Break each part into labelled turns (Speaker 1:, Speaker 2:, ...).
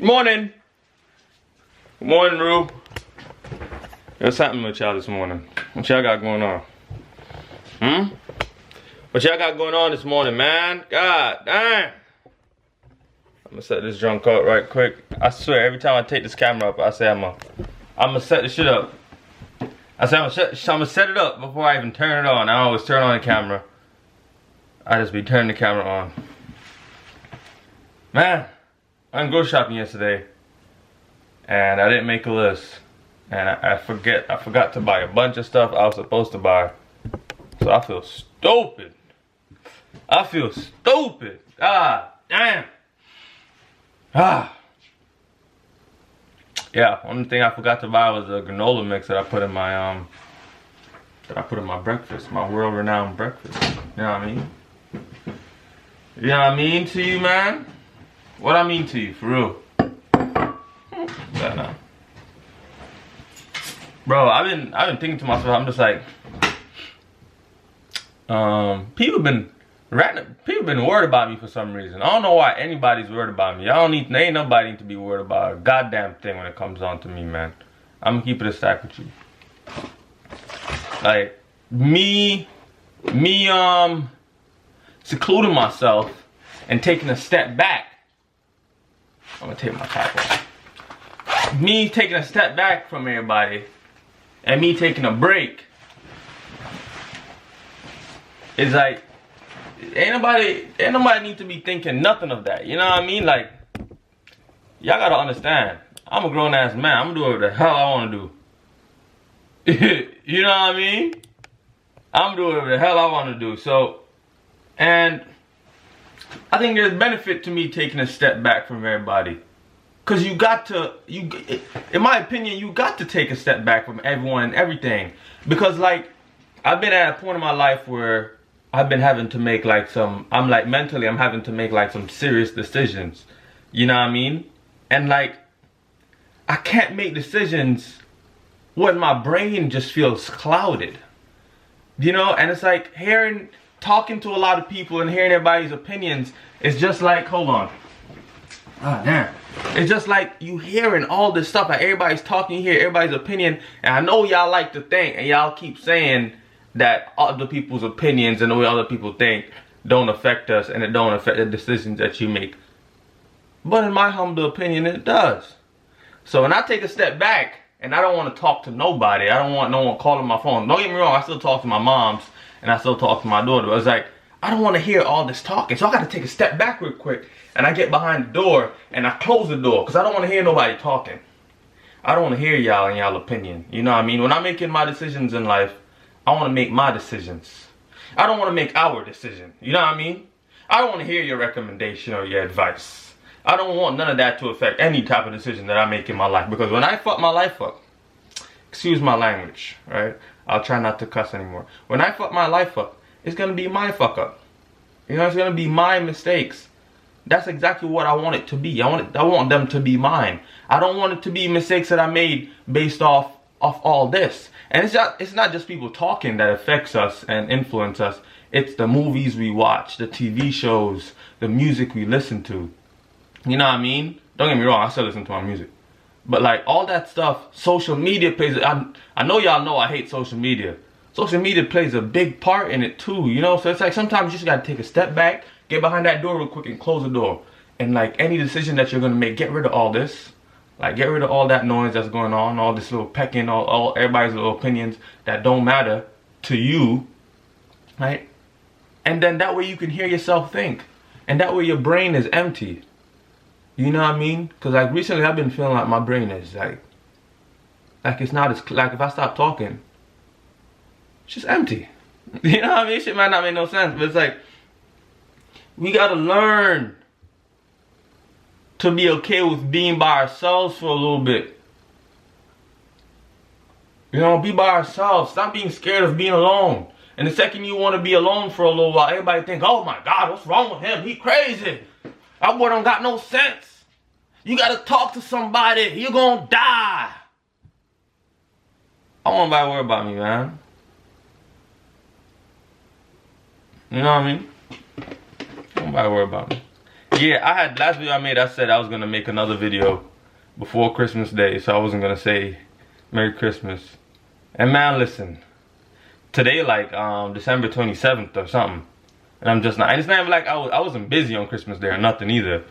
Speaker 1: Morning. Good morning, Rue. What's happening with y'all this morning? What y'all got going on? What y'all got going on this morning, man? God damn. I'm gonna set this junk up right quick. I swear, every time I take this camera up, I say I'm gonna set this shit up. I say I'm gonna set it up before I even turn it on. I always turn on the camera. I just be turning the camera on. Man, I went grocery shopping yesterday, and I didn't make a list, and I forgot to buy a bunch of stuff I was supposed to buy. So I feel stupid. God damn. Yeah, one thing I forgot to buy was a granola mix that I put in my breakfast, my world-renowned breakfast. You know what I mean? You know what I mean to you, man? What I mean to you, for real? Yeah, bro, I've been thinking to myself. I'm just like, people been worried about me for some reason. I don't know why anybody's worried about me. Ain't nobody need to be worried about a goddamn thing when it comes on to me, man. I'm gonna keep it a stack with you. Like me, secluding myself and taking a step back. I'm gonna take my top off. Me taking a step back from everybody and me taking a break is like, ain't nobody need to be thinking nothing of that. You know what I mean? Like, y'all gotta understand, I'm a grown ass man. I'm gonna do whatever the hell I wanna do. You know what I mean? I'm gonna do whatever the hell I wanna do. So, and I think there's benefit to me taking a step back from everybody. Cause in my opinion, you got to take a step back from everyone and everything. Because like, I've been at a point in my life where I've been having to make like mentally I'm having to make like some serious decisions. You know what I mean? And like, I can't make decisions when my brain just feels clouded. You know, and it's like talking to a lot of people and hearing everybody's opinions, it's just like, hold on. Ah, damn. It's just like you hearing all this stuff, like everybody's talking, you hear everybody's opinion, and I know y'all like to think, and y'all keep saying that other people's opinions and the way other people think don't affect us, and it don't affect the decisions that you make. But in my humble opinion, it does. So when I take a step back, and I don't want to talk to nobody, I don't want no one calling my phone. Don't get me wrong, I still talk to my moms, and I still talk to my daughter, but it's like, I don't want to hear all this talking, so I got to take a step back real quick, and I get behind the door, and I close the door, because I don't want to hear nobody talking. I don't want to hear y'all and y'all opinion, you know what I mean? When I'm making my decisions in life, I want to make my decisions. I don't want to make our decision, you know what I mean? I don't want to hear your recommendation or your advice. I don't want none of that to affect any type of decision that I make in my life, because when I fuck my life up, excuse my language, right? I'll try not to cuss anymore. When I fuck my life up, it's going to be my fuck up. You know, it's going to be my mistakes. That's exactly what I want it to be. I want them to be mine. I don't want it to be mistakes that I made based off all this. And it's not just people talking that affects us and influence us. It's the movies we watch, the TV shows, the music we listen to. You know what I mean? Don't get me wrong, I still listen to my music. But like all that stuff, social media plays, I know y'all know I hate social media. Social media plays a big part in it too, you know? So it's like sometimes you just gotta take a step back, get behind that door real quick and close the door. And like any decision that you're gonna make, get rid of all this. Like get rid of all that noise that's going on, all this little pecking, all everybody's little opinions that don't matter to you, right? And then that way you can hear yourself think. And that way your brain is empty. You know what I mean? Because like recently I've been feeling like my brain is like it's not as, like if I stop talking, it's just empty. You know what I mean? Shit might not make no sense, but it's like, we gotta learn to be okay with being by ourselves for a little bit. You know, be by ourselves. Stop being scared of being alone. And the second you want to be alone for a little while, everybody think, oh my God, what's wrong with him? He crazy. That boy don't got no sense. You gotta talk to somebody. You're gonna die. I want nobody to worry about me, man. You know what I mean? Nobody worry about me. Yeah, I had last video I made. I said I was gonna make another video before Christmas Day, so I wasn't gonna say Merry Christmas. And man, listen, today like December 27th or something, and I'm just not. And it's not even like I wasn't busy on Christmas Day or nothing either.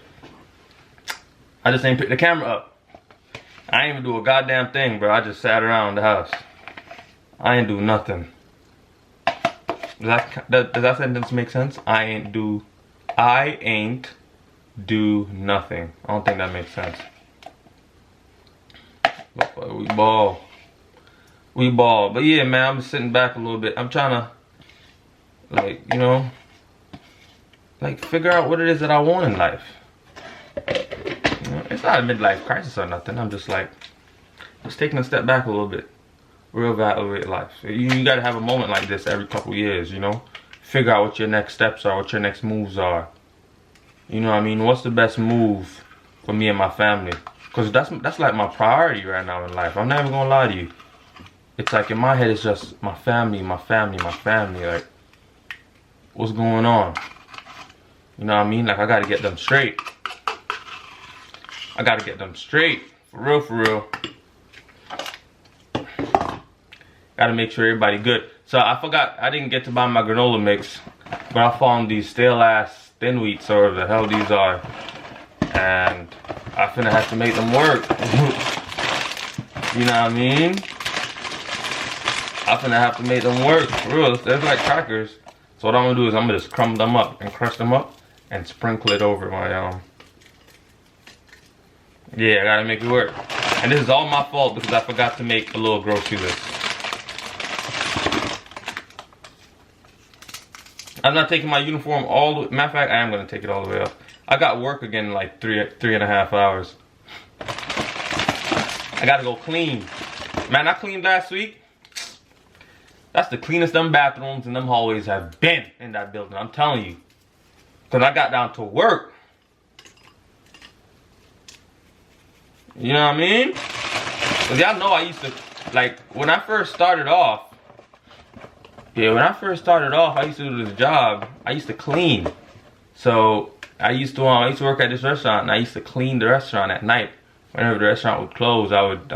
Speaker 1: I just ain't picked the camera up. I ain't even do a goddamn thing, bro. I just sat around the house. I ain't do nothing. Does that sentence make sense? I ain't do nothing. I don't think that makes sense. But we ball. We ball. But yeah, man, I'm sitting back a little bit. I'm trying to, like, you know, like figure out what it is that I want in life. You know, it's not a midlife crisis or nothing. I'm just like, just taking a step back a little bit. Real evaluate life. So you gotta have a moment like this every couple years, you know? Figure out what your next steps are, what your next moves are. You know what I mean? What's the best move for me and my family? Because that's like my priority right now in life. I'm not even gonna lie to you. It's like in my head it's just my family, my family, my family. Like, what's going on? You know what I mean? Like, I gotta get them straight. I gotta get them straight. For real, for real. Gotta make sure everybody good. So I forgot, I didn't get to buy my granola mix, but I found these stale ass thin wheats or whatever the hell these are. And I finna have to make them work. You know what I mean? I finna have to make them work. For real, they're like crackers. So what I'm gonna do is I'm gonna just crumble them up and crush them up and sprinkle it over my yeah, I gotta make it work. And this is all my fault because I forgot to make a little grocery list. I'm not taking my uniform all the way. Matter of fact, I am gonna take it all the way up. I got work again in like three and a half hours. I gotta go clean. Man, I cleaned last week. That's the cleanest them bathrooms and them hallways have been in that building. I'm telling you. Cause I got down to work. You know what I mean? Cause y'all know I used to, like, when I first started off, I used to do this job. I used to clean. So I used to work at this restaurant, and I used to clean the restaurant at night. Whenever the restaurant would close, I would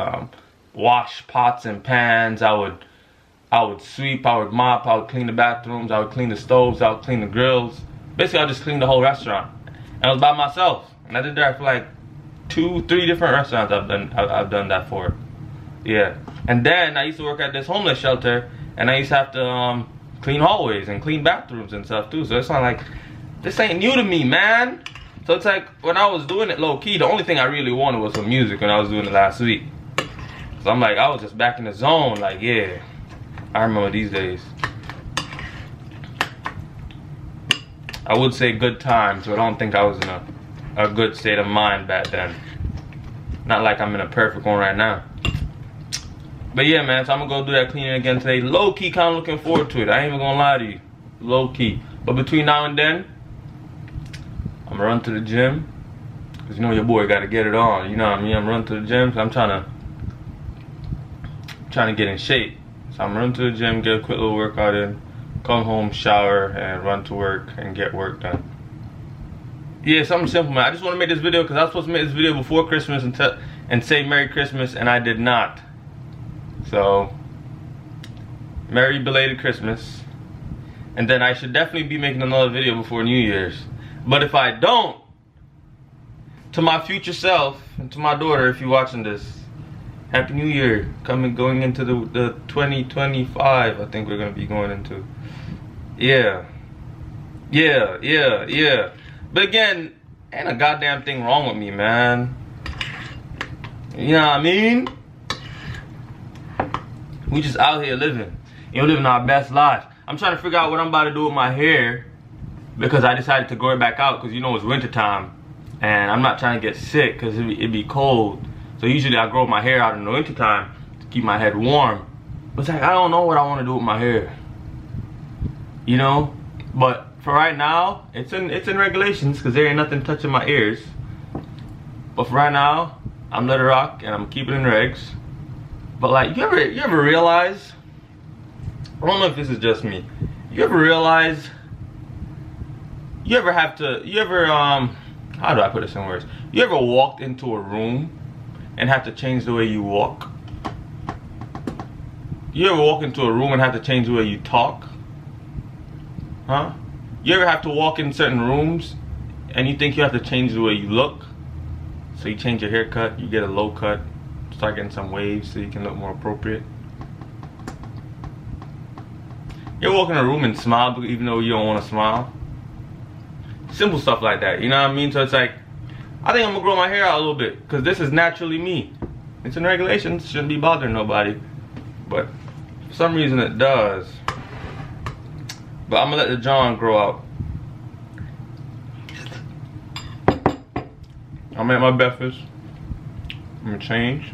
Speaker 1: wash pots and pans. I would sweep. I would mop. I would clean the bathrooms. I would clean the stoves. I would clean the grills. Basically, I would just clean the whole restaurant. And I was by myself, and I did that for like 2-3 different restaurants. I've done that for. Yeah. And then I used to work at this homeless shelter. And I used to have to clean hallways and clean bathrooms and stuff too. So it's not like, this ain't new to me, man. So it's like, when I was doing it low key, the only thing I really wanted was some music when I was doing it last week. So I'm like, I was just back in the zone, like, yeah. I remember these days. I would say good times, but I don't think I was in a good state of mind back then. Not like I'm in a perfect one right now. But yeah, man, so I'm gonna go do that cleaning again today. Low key, kind of looking forward to it. I ain't even gonna lie to you. Low key. But between now and then, I'm gonna run to the gym. Cause you know your boy gotta get it on. You know what I mean? I'm running to the gym, so I'm trying to get in shape. So I'm running to the gym, get a quick little workout in, come home, shower, and run to work and get work done. Yeah, something simple, man. I just want to make this video because I was supposed to make this video before Christmas and say Merry Christmas, and I did not. So, Merry belated Christmas. And then I should definitely be making another video before New Year's. But if I don't, to my future self and to my daughter, if you're watching this, Happy New Year. Going into the 2025, I think we're going to be going into. Yeah. But again, ain't a goddamn thing wrong with me, man. You know what I mean? We just out here living. You know, living our best life. I'm trying to figure out what I'm about to do with my hair because I decided to grow it back out because you know it's winter time and I'm not trying to get sick because it'd be cold. So usually I grow my hair out in the winter time to keep my head warm. But it's like I don't know what I want to do with my hair. You know? But for right now, it's in regulations because there ain't nothing touching my ears. But for right now, I'm let it rock and I'm keeping it in regs. But like, you ever realize, I don't know if this is just me, you ever how do I put this in words? You ever walked into a room and have to change the way you walk? You ever walk into a room and have to change the way you talk? Huh? You ever have to walk in certain rooms and you think you have to change the way you look? So you change your haircut, you get a low cut, start getting some waves so you can look more appropriate. You ever walk in a room and smile even though you don't want to smile? Simple stuff like that, you know what I mean? So it's like, I think I'm gonna grow my hair out a little bit because this is naturally me. It's in regulations, shouldn't be bothering nobody. But for some reason it does. But I'm gonna let the John grow out. I'm at my breakfast. I'm gonna change.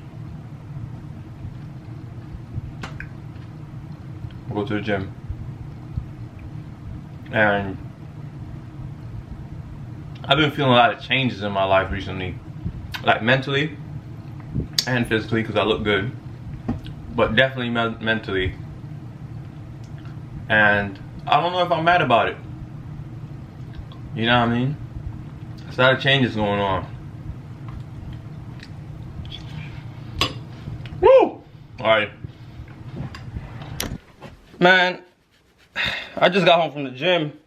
Speaker 1: I'll go to the gym. And I've been feeling a lot of changes in my life recently. Like mentally and physically because I look good. But definitely mentally. And I don't know if I'm mad about it. You know what I mean? There's a lot of changes going on. Woo! Alright. Man, I just got home from the gym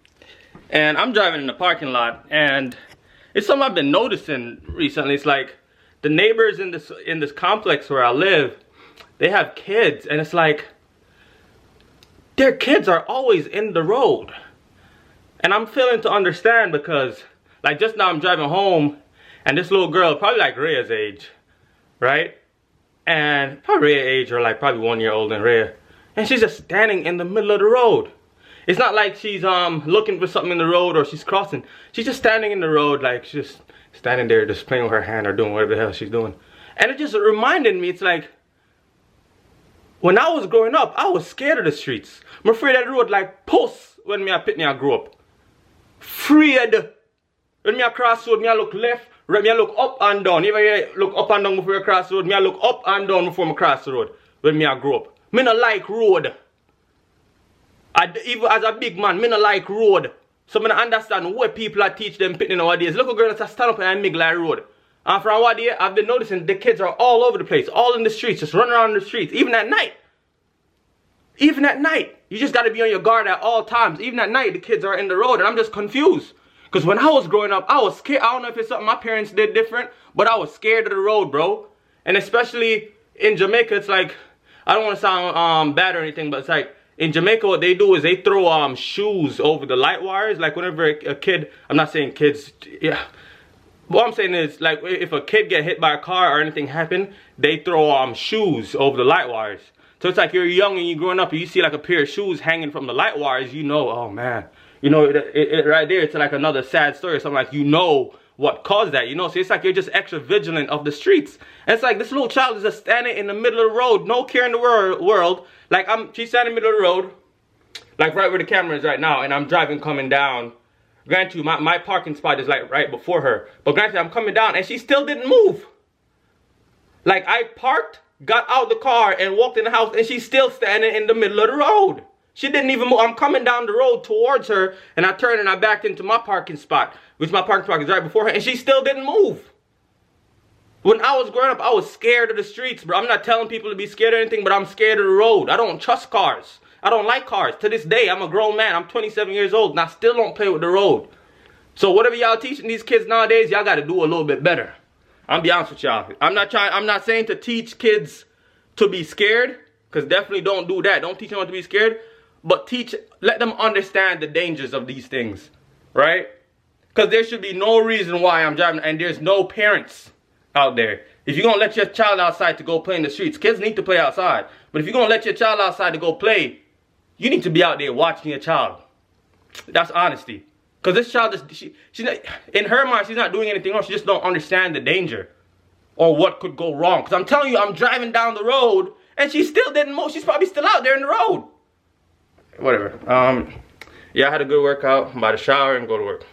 Speaker 1: and I'm driving in the parking lot and it's something I've been noticing recently. It's like the neighbors in this complex where I live, they have kids and it's like their kids are always in the road. And I'm failing to understand because like just now I'm driving home and this little girl, probably like Rhea's age, right? And probably Rhea's age or like probably 1 year older than Rhea. And she's just standing in the middle of the road. It's not like she's looking for something in the road or she's crossing. She's just standing in the road, like she's just standing there just playing with her hand or doing whatever the hell she's doing. And it just reminded me, it's like, when I was growing up, I was scared of the streets. I'm afraid of the road like puss when me a pitney I grew up. Afraid. When me a cross road, me a look left, right, me a look up and down. Even you look up and down before I cross the road, me a look up and down before I cross the road. When me a grew up. Me no like road. Even as a big man, me no like road. So me no understand what people are teach them pitney nowadays. Look at girls that stand up and make like road. And from what day, I've been noticing the kids are all over the place, all in the streets, just running around the streets, even at night. Even at night. You just gotta be on your guard at all times. Even at night, the kids are in the road, and I'm just confused. Because when I was growing up, I was scared. I don't know if it's something my parents did different, but I was scared of the road, bro. And especially in Jamaica, it's like, I don't want to sound bad or anything, but it's like, in Jamaica, what they do is they throw shoes over the light wires. Like whenever a kid, I'm not saying kids, yeah. What I'm saying is, like, if a kid get hit by a car or anything happen, they throw shoes over the light wires. So it's like you're young and you're growing up and you see like a pair of shoes hanging from the light wires, you know, oh man. You know, it right there, it's like another sad story or something, like you know what caused that, you know? So it's like you're just extra vigilant of the streets. And it's like this little child is just standing in the middle of the road, no care in the world. Like she's standing in the middle of the road, like right where the camera is right now, and I'm driving coming down. Granted, my parking spot is like right before her. But granted, I'm coming down and she still didn't move. Like I parked, got out the car and walked in the house and she's still standing in the middle of the road. She didn't even move. I'm coming down the road towards her and I turned and I backed into my parking spot, which my parking spot is right before her, and she still didn't move. When I was growing up, I was scared of the streets, bro. I'm not telling people to be scared of anything, but I'm scared of the road. I don't trust cars. I don't like cars. To this day, I'm a grown man. I'm 27 years old and I still don't play with the road. So whatever y'all teaching these kids nowadays, y'all got to do a little bit better. I'm be honest with y'all. I'm not saying to teach kids to be scared, because definitely don't do that. Don't teach them to be scared, but let them understand the dangers of these things, right? Because there should be no reason why I'm driving, and there's no parents out there. If you're going to let your child outside to go play in the streets, kids need to play outside. But if you're going to let your child outside to go play, you need to be out there watching your child. That's honesty. Because this child, she's not, in her mind, she's not doing anything wrong. She just don't understand the danger or what could go wrong. Because I'm telling you, I'm driving down the road and she still didn't move. She's probably still out there in the road. Whatever. Yeah, I had a good workout. I'm about to shower and go to work.